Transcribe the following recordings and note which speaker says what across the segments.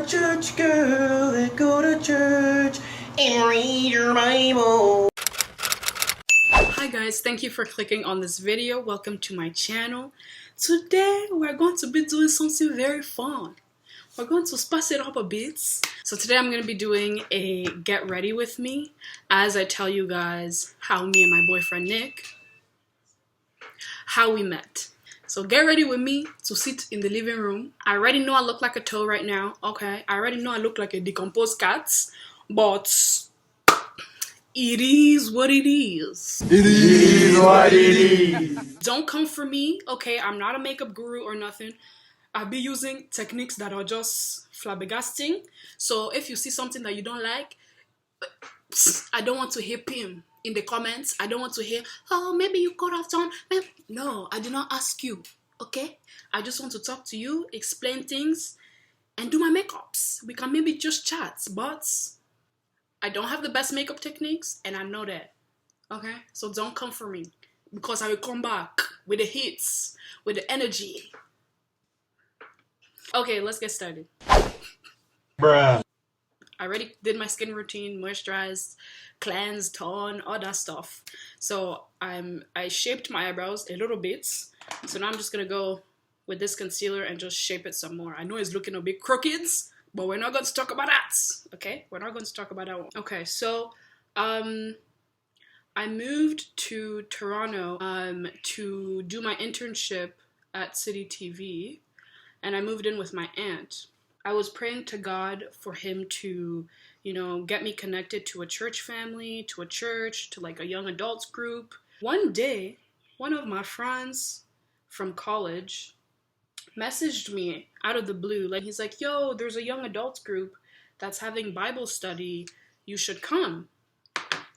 Speaker 1: a church girl that go to church and read your Bible. Hi guys, thank you for clicking on this video. Welcome to my channel. Today we're going to be doing something very fun. We're going to spice it up a bit. So today I'm going to be doing a get ready with me as I tell you guys how me and my boyfriend Nick, how we met. So get ready with me to sit in the living room. I already know I look like a toe right now, okay? I already know I look like a decomposed cat, but it is what it is. It is what it is. Don't come for me, okay? I'm not a makeup guru or nothing. I'll be using techniques that are just flabbergasting. So if you see something that you don't like, I don't want to hear pim in the comments. I don't want to hear, oh, maybe you could have done. No, I did not ask you, okay? I just want to talk to you, explain things, and do my makeups. We can maybe just chat, but I don't have the best makeup techniques, and I know that, okay? So don't come for me, because I will come back with the hits, with the energy. Okay, let's get started. Bruh. I already did my skin routine, moisturized, cleansed, tone, all that stuff. So I shaped my eyebrows a little bit. So now I'm just gonna go with this concealer and just shape it some more. I know it's looking a bit crooked, but we're not going to talk about that. Okay, we're not going to talk about that one. Okay, so I moved to Toronto to do my internship at City TV, and I moved in with my aunt. I was praying to God for him to, you know, get me connected to a church family, to a church, to like a young adults group. One day, one of my friends from college messaged me out of the blue. Like, he's like, yo, there's a young adults group that's having Bible study. You should come.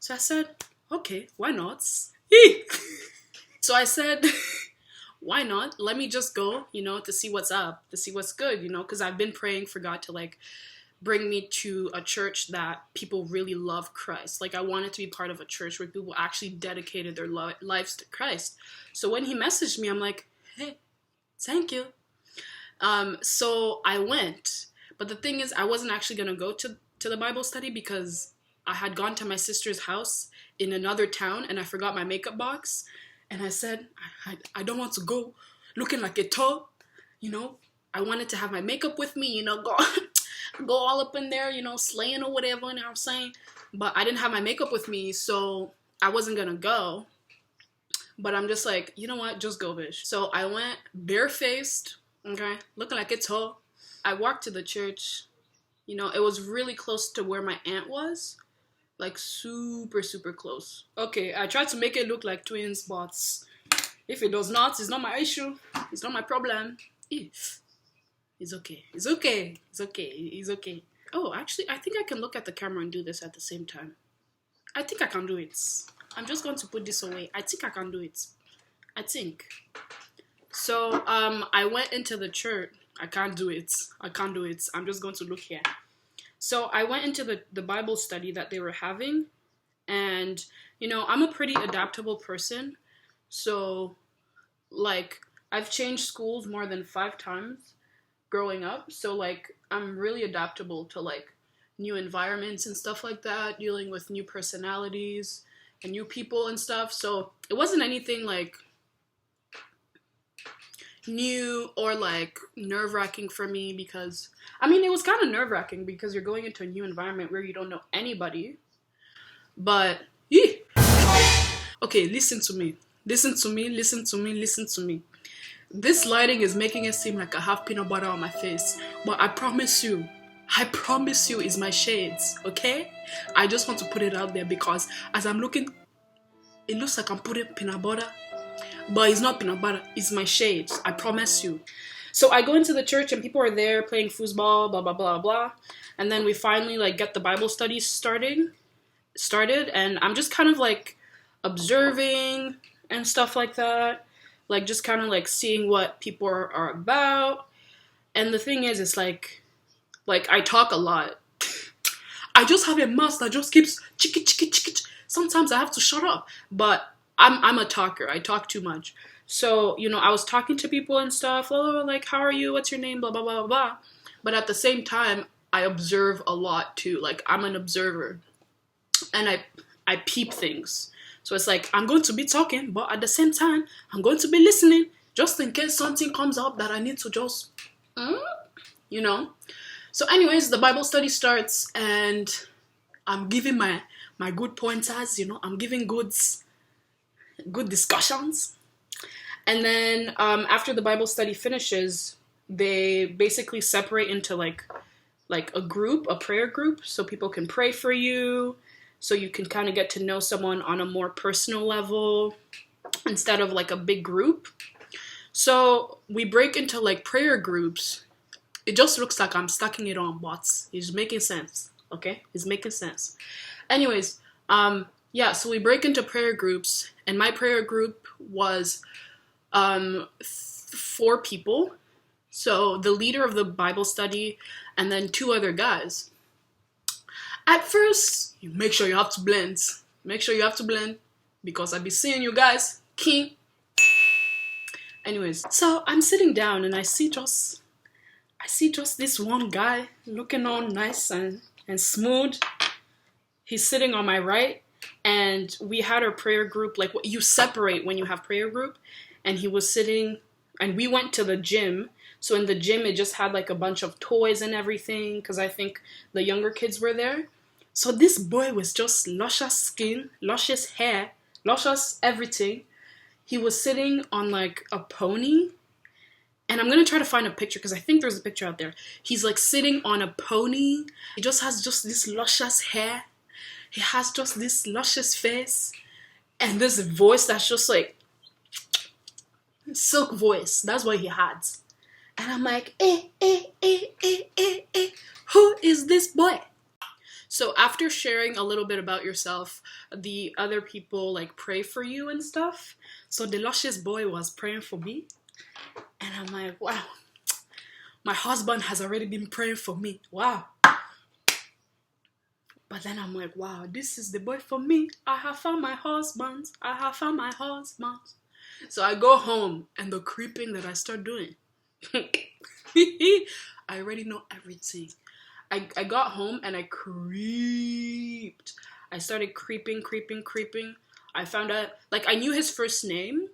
Speaker 1: So I said, okay, why not? So I said, why not? Let me just go, you know, to see what's up, to see what's good, you know, because I've been praying for God to like bring me to a church that people really love Christ. Like, I wanted to be part of a church where people actually dedicated their lives to Christ. So when he messaged me, I'm like, hey, thank you. So I went. But the thing is, I wasn't actually going to go to the Bible study because I had gone to my sister's house in another town and I forgot my makeup box. And I said, I don't want to go looking like a toe, you know. I wanted to have my makeup with me, you know, go all up in there, you know, slaying or whatever, you know what I'm saying? But I didn't have my makeup with me, so I wasn't going to go. But I'm just like, you know what, just go, bitch. So I went barefaced, okay, looking like a toe. I walked to the church, you know, it was really close to where my aunt was. Like super, super close. Okay, I tried to make it look like twins, but if it does not, it's not my issue. It's not my problem. It's okay. It's okay. It's okay. It's okay. Oh, actually, I think I can look at the camera and do this at the same time. I think I can do it. I'm just going to put this away. I think I can do it. I think. So, I went into the church. I can't do it. I can't do it. I'm just going to look here. So I went into the Bible study that they were having, and, you know, I'm a pretty adaptable person, so, like, I've changed schools more than 5 times growing up, so, like, I'm really adaptable to, like, new environments and stuff like that, dealing with new personalities and new people and stuff, so it wasn't anything, like, new or like nerve-wracking for me, because I mean, it was kind of nerve-wracking because you're going into a new environment where you don't know anybody. But okay, listen to me, listen to me, listen to me, listen to me. This lighting is making it seem like I have peanut butter on my face, but I promise you it's my shades, okay? I just want to put it out there because as I'm looking, it looks like I'm putting peanut butter. But it's not peanut butter, it's my shades, I promise you. So I go into the church and people are there playing foosball, blah, blah, blah, blah. And then we finally like get the Bible study started. And I'm just kind of like observing and stuff like that. Like just kind of like seeing what people are about. And the thing is, it's like I talk a lot. I just have a mouth that just keeps chicka, chicka, chicka. Sometimes I have to shut up. But I'm a talker. I talk too much. So, you know, I was talking to people and stuff. Oh, like, how are you? What's your name? Blah, blah, blah, blah. But at the same time, I observe a lot too. Like, I'm an observer, and I peep things. So it's like, I'm going to be talking, but at the same time, I'm going to be listening, just in case something comes up that I need to just, you know. So anyways, the Bible study starts, and I'm giving my good pointers, you know. I'm giving good discussions. And then after the Bible study finishes, they basically separate into like a group, a prayer group, so people can pray for you, so you can kind of get to know someone on a more personal level instead of like a big group. So we break into like prayer groups. It just looks like I'm stacking it on, but it's making sense, okay? It's making sense. Anyways, yeah, so we break into prayer groups, and my prayer group was 4 people. So the leader of the Bible study and then 2 other guys. At first, you make sure you have to blend. Make sure you have to blend, because I be seeing you guys. King. Anyways, so I'm sitting down and I see just this one guy looking all nice and smooth. He's sitting on my right, and we had our prayer group, like what you separate when you have prayer group, and he was sitting, and we went to the gym. So in the gym, it just had like a bunch of toys and everything, because I think the younger kids were there. So this boy was just luscious skin, luscious hair, luscious everything. He was sitting on like a pony. And I'm going to try to find a picture, because I think there's a picture out there. He's like sitting on a pony. He just has just this luscious hair. He has just this luscious face. And this voice that's just like silk voice. That's what he had. And I'm like, who is this boy? So after sharing a little bit about yourself, the other people like pray for you and stuff. So the luscious boy was praying for me. And I'm like, wow, my husband has already been praying for me. Wow. But then I'm like, wow, this is the boy for me. I have found my husband. I have found my husband. So I go home, and the creeping that I start doing, I already know everything. I got home and I creeped. I started creeping. I found out, like, I knew his first name,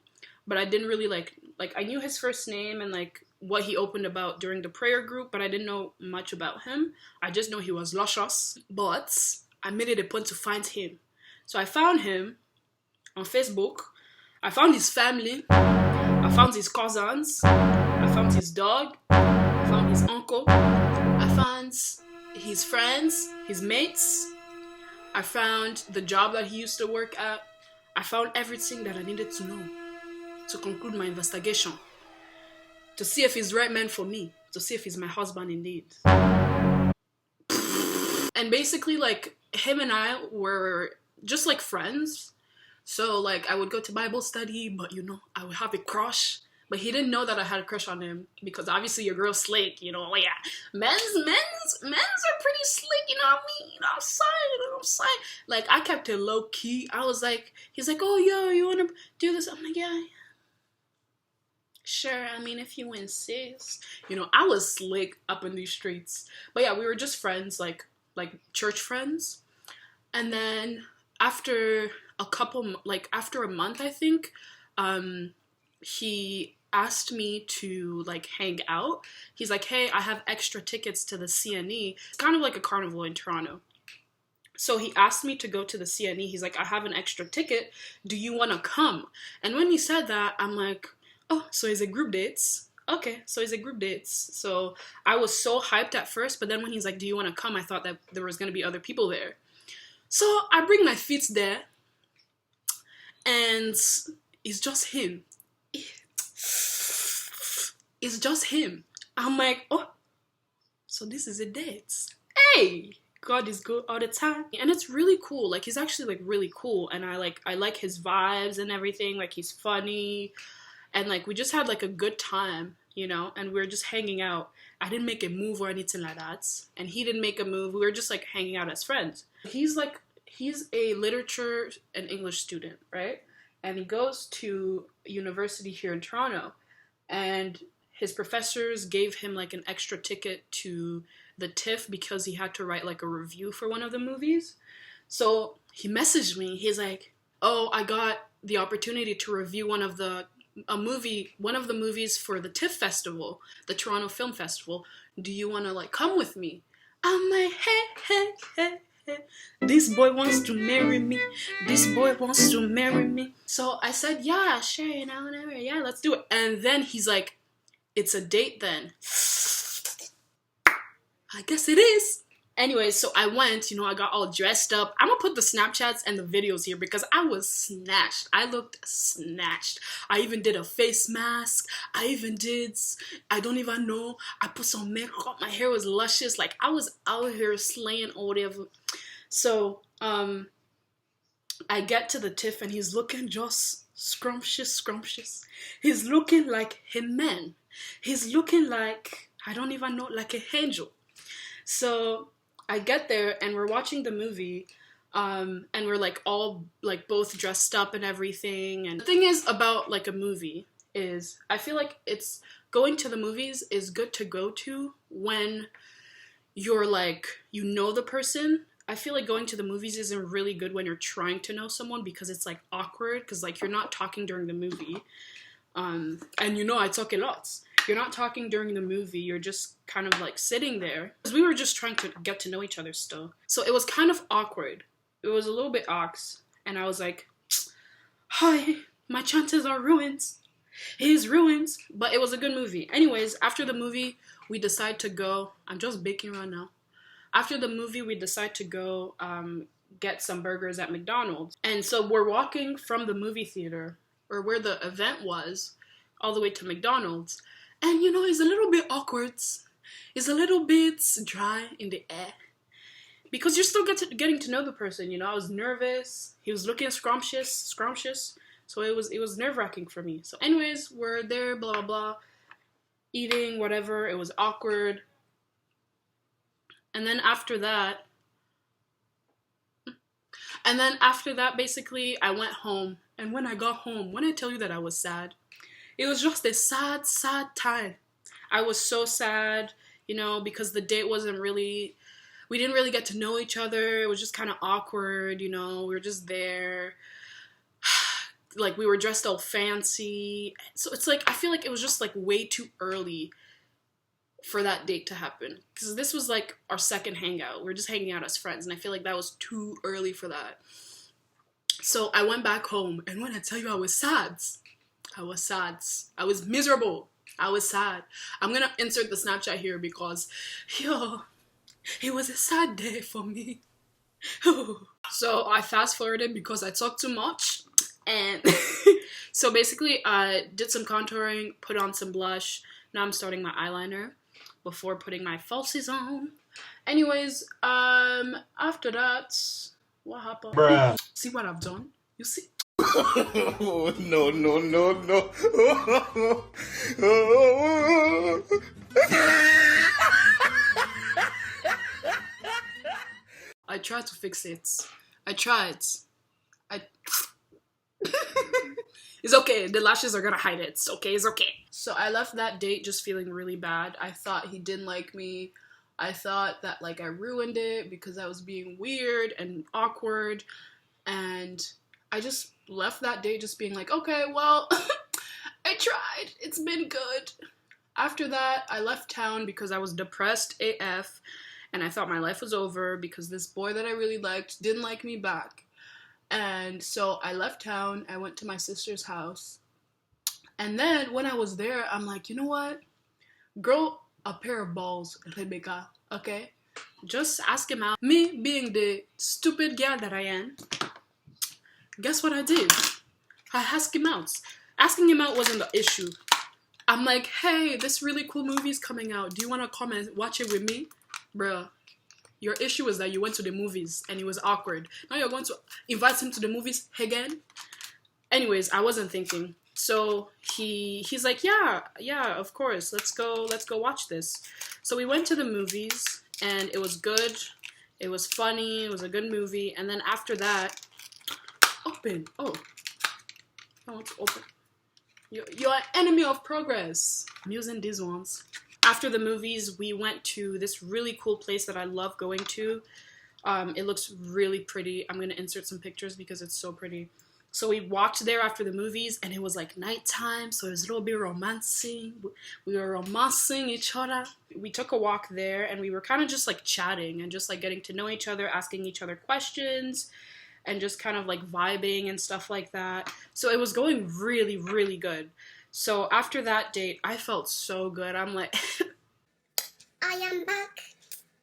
Speaker 1: but I didn't really like I knew his first name and like what he opened about during the prayer group, but I didn't know much about him. I just know he was luscious, but I made it a point to find him. So I found him on Facebook. I found his family. I found his cousins. I found his dog. I found his uncle. I found his friends, his mates. I found the job that he used to work at. I found everything that I needed to know to conclude my investigation, to see if he's the right man for me, to see if he's my husband indeed. And basically, like, him and I were just like friends. So like, I would go to Bible study, but you know, I would have a crush. But he didn't know that I had a crush on him, because obviously your girl's slick, you know. Yeah, men's are pretty slick, you know what I mean? You know what I'm saying? Like, I kept it low key. I was like, he's like, oh yo, you wanna do this? I'm like, yeah. Sure, I mean, if you insist. You know, I was slick up in these streets. But yeah, we were just friends, like church friends. And then after a month, I think, he asked me to like hang out. He's like, hey, I have extra tickets to the CNE. It's kind of like a carnival in Toronto. So he asked me to go to the CNE. He's like, I have an extra ticket. Do you want to come? And when he said that, I'm like, oh, so is it group dates? Okay, so is it group dates? So I was so hyped at first, but then when he's like, do you want to come? I thought that there was going to be other people there. So I bring my feet there, and it's just him. It's just him. I'm like, oh, so this is a date. Hey, God is good all the time. And it's really cool. Like, he's actually like really cool. And I like his vibes and everything. Like, he's funny. And like, we just had like a good time, you know, and we were just hanging out. I didn't make a move or anything like that. And he didn't make a move. We were just like hanging out as friends. He's a literature and English student, right? And he goes to university here in Toronto. And his professors gave him like an extra ticket to the TIFF because he had to write like a review for one of the movies. So he messaged me. He's like, "Oh, I got the opportunity to review one of the movies for the TIFF festival, the Toronto Film Festival. Do you want to like come with me?" I'm like, hey. This boy wants to marry me. This boy wants to marry me. So I said, yeah, sure, you know, whatever. Yeah, let's do it. And then he's like, it's a date then. I guess it is. Anyway, so I went, you know, I got all dressed up. I'm gonna put the Snapchats and the videos here because I was snatched. I looked snatched. I even did a face mask. I don't even know. I put some makeup. My hair was luscious. Like, I was out here slaying all whatever. So, I get to the TIFF and he's looking just scrumptious. He's looking like a man. He's looking like, I don't even know, like an angel. So I get there and we're watching the movie, and we're like all like both dressed up and everything. And the thing is about like a movie is I feel like it's going to the movies is good to go to when you're like, you know, the person. I feel like going to the movies isn't really good when you're trying to know someone because it's like awkward because like you're not talking during the movie. And you know I talk a lot. You're not talking during the movie, you're just kind of like sitting there. Because we were just trying to get to know each other still. So it was kind of awkward. It was a little bit ox. And I was like, hi, my chances are ruined. His ruins. But it was a good movie. Anyways, after the movie, we decide to go. I'm just baking right now. After the movie, we decide to go get some burgers at McDonald's. And so we're walking from the movie theater, or where the event was, all the way to McDonald's. And, you know, it's a little bit awkward. It's a little bit dry in the air. Because you're still getting to know the person, you know. I was nervous. He was looking scrumptious. So it was nerve-wracking for me. So anyways, we're there, blah, blah, blah. Eating, whatever. It was awkward. And then after that, basically, I went home. And when I got home, when I tell you that I was sad, it was just a sad time. I was so sad, you know, because the date wasn't really, we didn't really get to know each other. It was just kind of awkward, you know, we were just there. Like, we were dressed all fancy. So it's like, I feel like it was just like way too early for that date to happen. Because this was like our second hangout. We were just hanging out as friends. And I feel like that was too early for that. So I went back home. And when I tell you I was sad. I was miserable. I was sad. I'm gonna insert the Snapchat here because, it was a sad day for me. So I fast forwarded because I talked too much. And so basically I did some contouring, put on some blush. Now I'm starting my eyeliner before putting my falsies on. Anyways, after that, what happened?
Speaker 2: Bruh.
Speaker 1: See what I've done? You see?
Speaker 2: No.
Speaker 1: I tried to fix it. I tried. It's okay. The lashes are gonna hide it. It's okay. It's okay. So I left that date just feeling really bad. I thought he didn't like me. I thought that like I ruined it because I was being weird and awkward. And I just left that date just being like, okay, well, I tried. It's been good. After that, I left town because I was depressed AF. And I thought my life was over because this boy that I really liked didn't like me back. And so I left town, I went to my sister's house. And then when I was there, I'm like, you know what? Grow a pair of balls, Rebecca, okay? Just ask him out. Me being the stupid girl that I am, guess what I did? I asked him out. Asking him out wasn't the issue. I'm like, hey, this really cool movie's coming out. Do you want to come and watch it with me? Bruh. Your issue is that you went to the movies and it was awkward. Now you're going to invite him to the movies again? Anyways, I wasn't thinking. So he's like, yeah, of course. Let's go watch this. So we went to the movies and it was good. It was funny. It was a good movie. And then after that, open. Oh, it's open. You're an enemy of progress. I'm using these ones. After the movies, we went to this really cool place that I love going to. It looks really pretty. I'm going to insert some pictures because it's so pretty. So we walked there after the movies, and it was like nighttime, so it was a little bit romancing. We were romancing each other. We took a walk there, and we were kind of just like chatting and just like getting to know each other, asking each other questions, and just kind of like vibing and stuff like that. So it was going really, really good. So after that date, I felt so good. I'm like,
Speaker 3: I am back.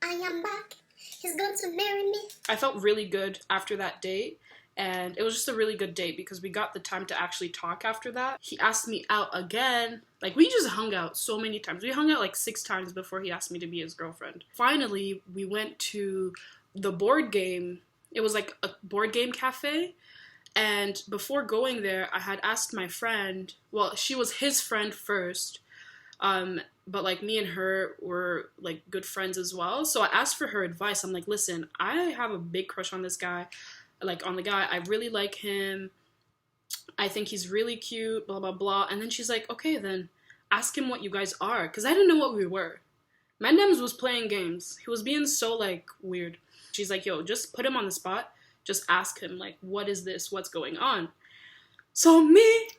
Speaker 3: I am back. He's going to marry me.
Speaker 1: I felt really good after that date. And it was just a really good date because we got the time to actually talk after that. He asked me out again. Like, we just hung out so many times. We hung out like 6 times before he asked me to be his girlfriend. Finally, we went to the board game. It was like a board game cafe. And before going there, I had asked my friend, well, she was his friend first. But like me and her were like good friends as well. So I asked for her advice. I'm like, listen, I have a big crush on this guy. Like on the guy, I really like him. I think he's really cute, blah, blah, blah. And then she's like, okay, then ask him what you guys are. Because I didn't know what we were. Mandems was playing games. He was being so like weird. She's like, yo, just put him on the spot. Just ask him like, what is this? What's going on? So me.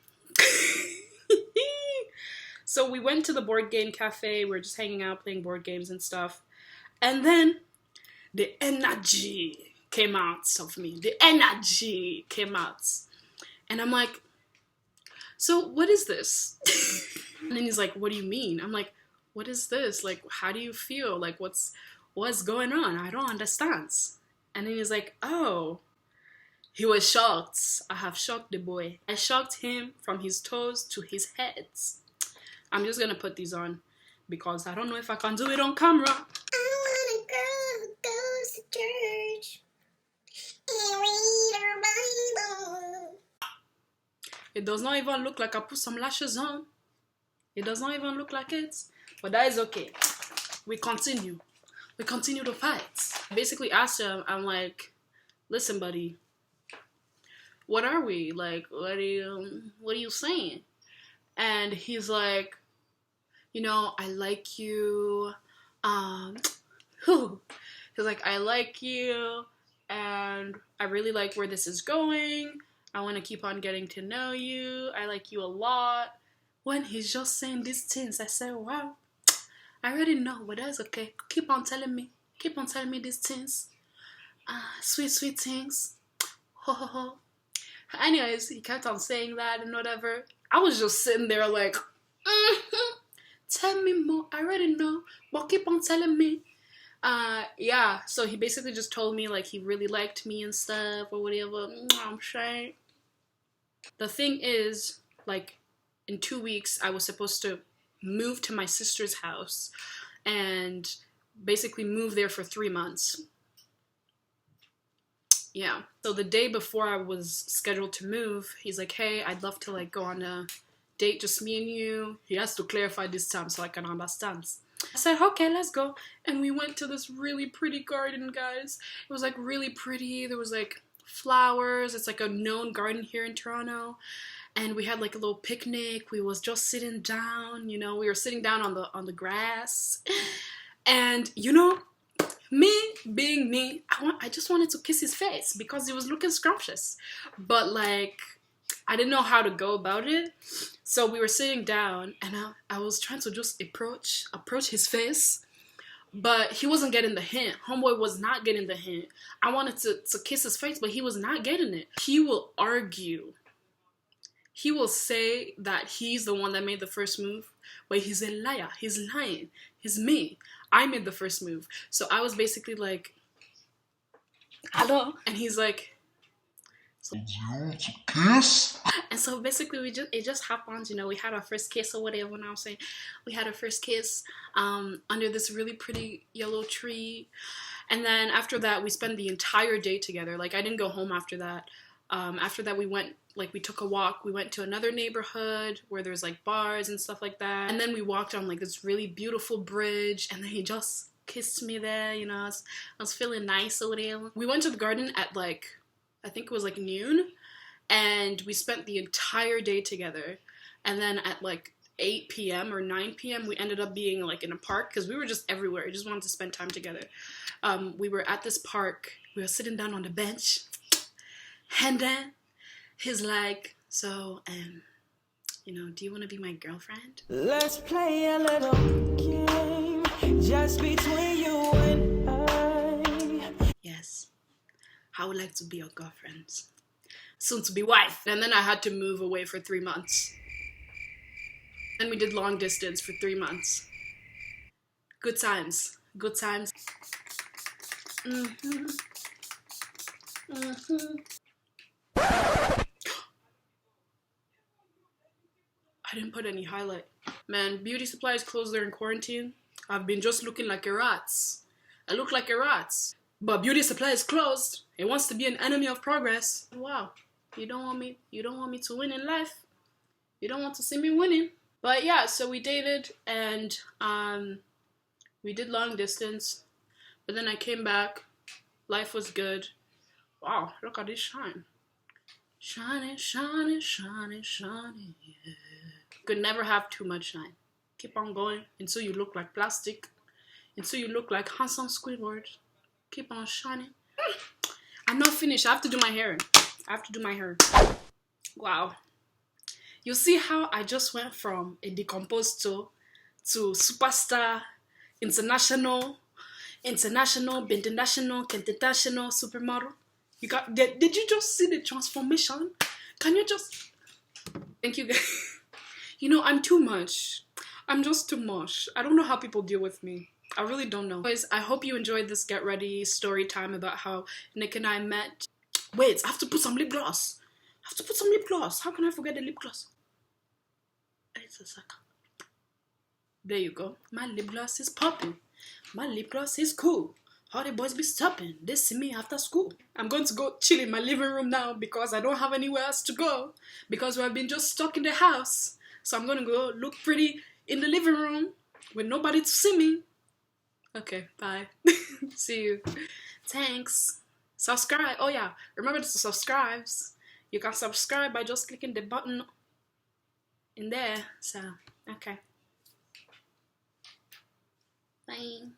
Speaker 1: So we went to the board game cafe. We were just hanging out, playing board games and stuff. And then the energy came out of me. The energy came out. And I'm like, so what is this? And then he's like, what do you mean? I'm like, what is this? Like, how do you feel? Like, what's going on? I don't understand. And then he's like, oh. He was shocked. I have shocked the boy. I shocked him from his toes to his head. I'm just gonna put these on because I don't know if I can do it on camera.
Speaker 3: I want a girl who goes to church and read her Bible.
Speaker 1: It does not even look like I put some lashes on. It does not even look like it. But that is okay. We continue. We continue to fight. I basically asked him, I'm like, listen, buddy, what are we? Like, what are you saying? And he's like, you know, I like you. He's like, I like you, and I really like where this is going. I want to keep on getting to know you. I like you a lot. When he's just saying these things, I said, wow, I already know, but that's okay. Keep on telling me. Keep on telling me these things. Sweet, sweet things. Ho, ho, ho. Anyways, he kept on saying that and whatever. I was just sitting there like, tell me more. I already know, but keep on telling me. Yeah, so he basically just told me like he really liked me and stuff or whatever. I'm sure. The thing is, like, in 2 weeks, I was supposed to move to my sister's house and basically move there for 3 months. Yeah. So the day before I was scheduled to move, he's like, hey, I'd love to like go on a date, just me and you. He has to clarify this time so I can understand. I said, okay, let's go. And we went to this really pretty garden, guys. It was like really pretty. There was like flowers. It's like a known garden here in Toronto. And we had like a little picnic. We was just sitting down, you know, we were sitting down on the grass. And you know, me being me, I just wanted to kiss his face because he was looking scrumptious. But like, I didn't know how to go about it. So we were sitting down and I was trying to just approach his face. But he wasn't getting the hint. Homeboy was not getting the hint. I wanted to kiss his face, but he was not getting it. He will argue. He will say that he's the one that made the first move, but he's a liar. He's lying. He's me. I made the first move. So I was basically like, hello? And he's like, so, do you want to kiss? And so basically it just happened, you know, we had our first kiss or whatever. When I was saying we had our first kiss under this really pretty yellow tree. And then after that, we spent the entire day together. Like, I didn't go home after that. After that, we went, like, we took a walk. We went to another neighborhood where there's, like, bars and stuff like that. And then we walked on, like, this really beautiful bridge. And then he just kissed me there, you know. I was feeling nice or whatever. We went to the garden at, like, I think it was, like, noon. And we spent the entire day together. And then at like 8 p.m. or 9 p.m. we ended up being like in a park because we were just everywhere. We just wanted to spend time together. We were at this park. We were sitting down on the bench. And then he's like, so, you know, do you want to be my girlfriend?
Speaker 4: Let's play a little game just between you and I.
Speaker 1: Yes. I would like to be your girlfriend. Soon to be wife. And then I had to move away for 3 months. And we did long distance for 3 months. Good times. Good times. Mm-hmm. Mm-hmm. I didn't put any highlight. Man, beauty supplies closed during quarantine. I've been just looking like a rat. I look like a rat. But beauty supply is closed. It wants to be an enemy of progress. Wow. You don't want me to win in life. You don't want to see me winning. But yeah, so we dated and we did long distance. But then I came back. Life was good. Wow, look at this shine. Shining, shining, shining, shining, yeah. Could never have too much shine. Keep on going until you look like plastic. Until you look like handsome Squidward. Keep on shining. I'm not finished. I have to do my hair. Wow. You see how I just went from a decomposed to superstar, international, international supermodel? Did you just see the transformation? Can you just... Thank you guys. You know, I'm too much. I'm just too much. I don't know how people deal with me. I really don't know. Anyways, I hope you enjoyed this Get Ready story time about how Nick and I met. Wait, I have to put some lip gloss. How can I forget the lip gloss? It's a second. There you go. My lip gloss is popping. My lip gloss is cool. How the boys be stopping? They see me after school. I'm going to go chill in my living room now because I don't have anywhere else to go. Because we've been just stuck in the house. So I'm going to go look pretty in the living room with nobody to see me. Okay, bye. See you. Thanks. Subscribe. Oh yeah, remember to subscribe. You can subscribe by just clicking the button in there. So, okay. Bye.